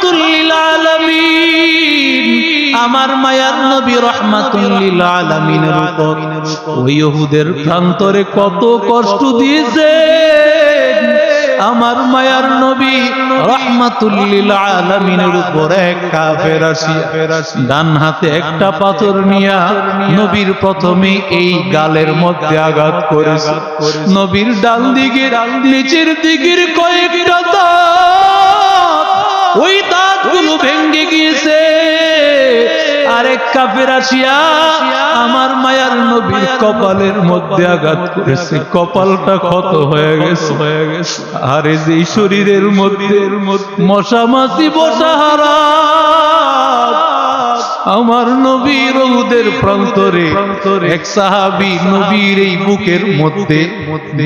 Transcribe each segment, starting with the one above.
রহমাতুল লিল আলামিন, আমার মায়ার নবী রহমাতুল লিল আলামিনের উপর ওই ইহুদের প্রান্তরে কত কষ্ট দিয়েছে। আমার মায়ার নবী রহমাতুল লিল আলামিনের উপর এক কাফের আসিয়া ডান হাতে একটা পাথর নিয়া নবীর প্রথমে এই গালের মধ্যে আঘাত করেছে। নবীর ডান দিকের নিচের দিকের কয়েকটা দাঁত, ওই দাঁতগুলো ভেঙে গিয়েছে। আরেক কাফের আসিয়া আমার মায়ার নবীর কপালের মধ্যে আঘাত করেছে, কপালটা ক্ষত হয়ে গেছে। আর এই যে শরীরের মধ্যে মশা মাছি বসা হারাম, আমার নবীর উহুদের প্রান্তরে এক সাহাবী নবীর এই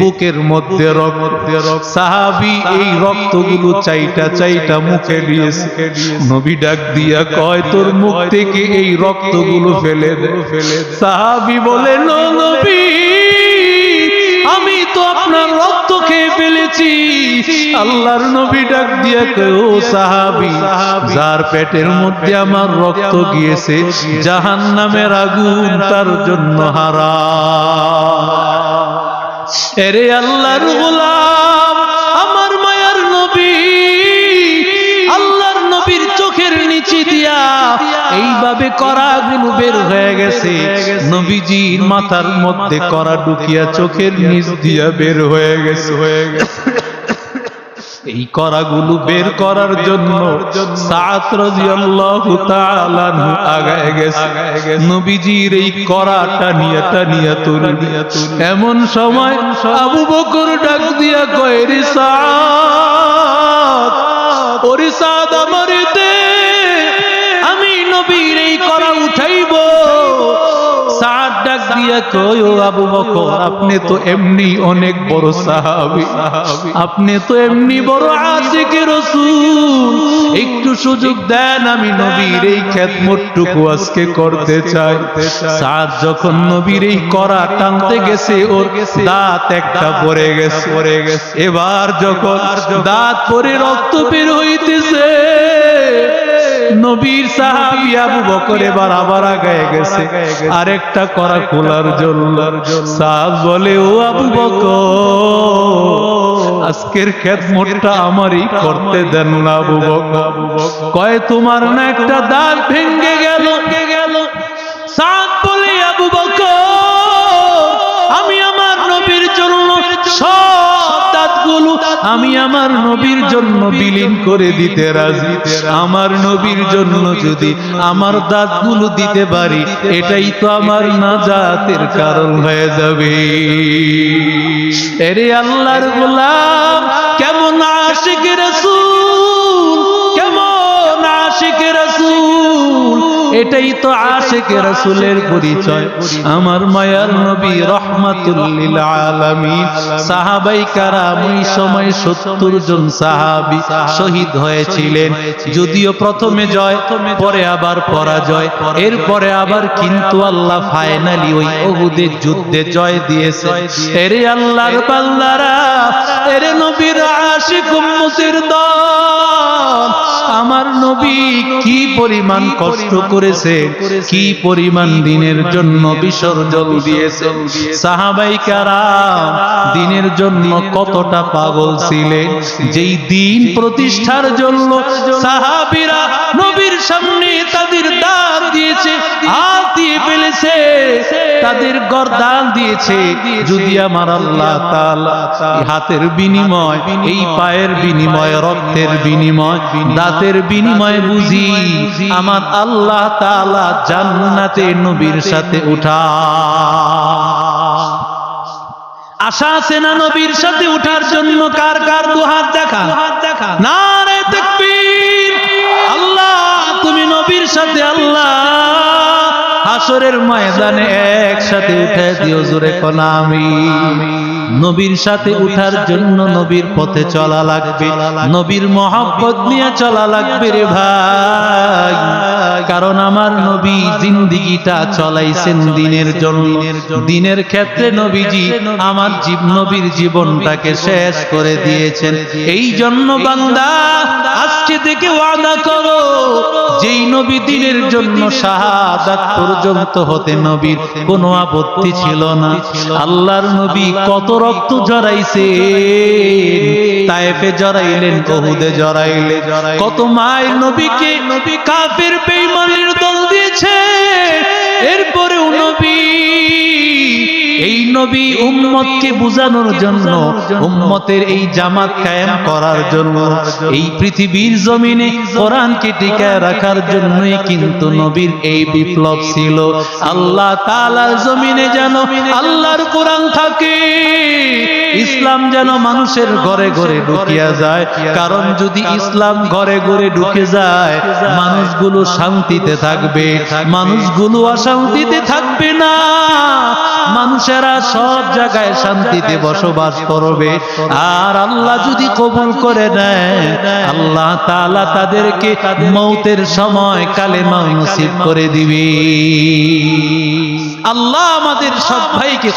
বুকের মধ্যে রক্ত, সাহাবী এই রক্তগুলো চাইটা মুখে দিয়েছে। নবী ডাক দিয়া কয়, তোর মুখ থেকে এই রক্তগুলো ফেলে দে। সাহাবী বলে, নবী আমি তো আপনার রক্ত খেয়ে ফেলেছি। আল্লাহর নবী ডাক দিয়া কয়, ও সাহাবী, যার পেটের মধ্যে আমার রক্ত গিয়েছে জাহান্নামের আগুন তার জন্য হারাম। এরে আল্লাহর গোলাম, আমার মায়ার নবী, আল্লাহর নবীর চোখের নিচে দিয়া এইভাবে করাগুলো বের হয়ে গেছে। নবীজির মাথার মধ্যে করা ঢুকিয়া চোখের নিচ দিয়া বের হয়ে গেছে। এই করাগুলো বের করার জন্য সাদ রাদিয়াল্লাহু তাআলা আগায় গেছে। নবীজির এই করা টানিয়া তুলে এমন সময় আবু বকর ডাক দিয়া কয়, রে সাদ, ওরে সাদ, আমারে দে, আমি নবীর এই করা উঠাইব। সাদ ডাক দিয়া কয়, ও আবু বকর, আপনি তো এমনি অনেক বড় সাহাবী, আপনি তো এমনি বড় আশিকে রাসূল, একটু সুযোগ দেন, আমি নবীর এই খেদমতটুকু আজকে করতে চাই। সাদ যখন নবীর এই করা টানতে গেছে, ওর দাঁত একটা পড়ে গেছে। এবার যখন দাঁত পড়ে রক্ত বের হইতেছে, নবীর সাহাবী আবু বকর এবার আবার আগায় গেছে আরেকটা করা খোলার জন্য। সাহাব বলে, ও আবু বকর, আজকের খেদমতটা আমারই করতে দেন না। আবু বকর কয়, তোমার না একটা দাঁত ভেঙে গেল। সাদ বলে, আবু বকর, আমি আমার নবীর জন্য সব দাঁতগুলো আমি আমার নবীর জন্য বিলীন করে দিতে রাজি। আমার নবীর জন্য যদি আমার দাঁতগুলো দিতে পারি, এটাই তো আমার নাজাতের কারণ হয়ে যাবে। এরে আল্লাহর গোলাম, কেমন আশিক রাসূল, কেমন আশিক রাসূল, এটাই তো আশিক রাসূলের পরিচয়। আমার মায়ার নবী রহমাতুল লিল আলামিন, সাহাবায়ে কেরাম ওই সময় ৭০ জন সাহাবী শহীদ হয়েছিলেন। যদিও প্রথমে জয়, পরে আবার পরাজয়, এরপরে আবার কিন্তু আল্লাহ ফাইনালি ওই উহুদের যুদ্ধে জয় দিয়েছে। এরে আল্লাহর বান্দারা, এরে নবীর আশিক উম্মতের দল, আমার নবী কি পরিমাণ কষ্ট করেছে, কি পরিমাণ দিনের জন্য বিসর্জন দিয়েছে। সাহাবায়ে কেরাম দিনের জন্য কতটা পাগল ছিলেন, যেই দিন প্রতিষ্ঠার জন্য সাহাবীরা নবীর সামনে তাদের দাঁত দিয়েছে, হাত দিয়ে ফেলেছে, তাদের গর্দান দিয়েছে। যদি আমার আল্লাহ তাআলা হাতের বিনিময়, এই পায়ের বিনিময়, রক্তের বিনিময়, দাঁতের বিনিময় বুঝি আমার আল্লাহ তাআলা জান্নাতে নবীর সাথে উঠা আশা আছে না? নবীর সাথে উঠার জন্য কার কার দুহাত দেখা? নারে তাকবীর! আল্লাহ তুমি নবীর সাথে আল্লাহ হাসরের ময়দানে একসাথে উঠে দিও, জোরে কোন আমিন। নবীর সাথে উঠার জন্য নবীর পথে চলা লাগবে, নবীর মহব্বত নিয়ে চলা লাগবে রে ভাই। কারণ আমার নবী জিন্দেগিটা চলাইছেন দিনের জন্য, দিনের ক্ষেত্রে নবীজি আমার নবীর জীবনটাকে শেষ করে দিয়েছেন। এই জন্য বান্দা আজকে থেকে ওয়াদা করো, যেই নবী দিনের জন্য শাহাদাত পর্যন্ত হতে নবীর কোনো আপত্তি ছিল না। আল্লাহর নবী কত রক্ত জড়াইছে, তায়েফে জড়াইলেন, উহুদে জড়াইলেন, কত মায়ের নবীকে কাফের বেঈমানের দল দিয়েছে। এরপরেও নবী, এই নবী উম্মতকে বুঝানোর জন্য, উম্মতের এই জামাত কায়েম করার জন্য, এই পৃথিবীর জমিনে কোরআনকে টিকায় রাখার জন্যই কিন্তু নবীর এই বিপ্লব ছিল। আল্লাহ তাআলার জমিনে যেন আল্লাহর কোরআন থাকে, ইসলাম যেন মানুষের ঘরে ঘরে ঢুকিয়া যায়। কারণ যদি ইসলাম ঘরে ঘরে ঢুকে যায়, মানুষগুলো শান্তিতে থাকবে, মানুষগুলো অশান্তিতে থাকবে না, মানুষেরা সব জায়গায় শান্তিতে বসবাস করবে। আর আল্লাহ যদি কবুল করে নেয়, আল্লাহ তাআলা তাদেরকে মৌতের সময় কালেমা নসিব করে দিবে। আল্লাহ আমাদের সব ভাইকে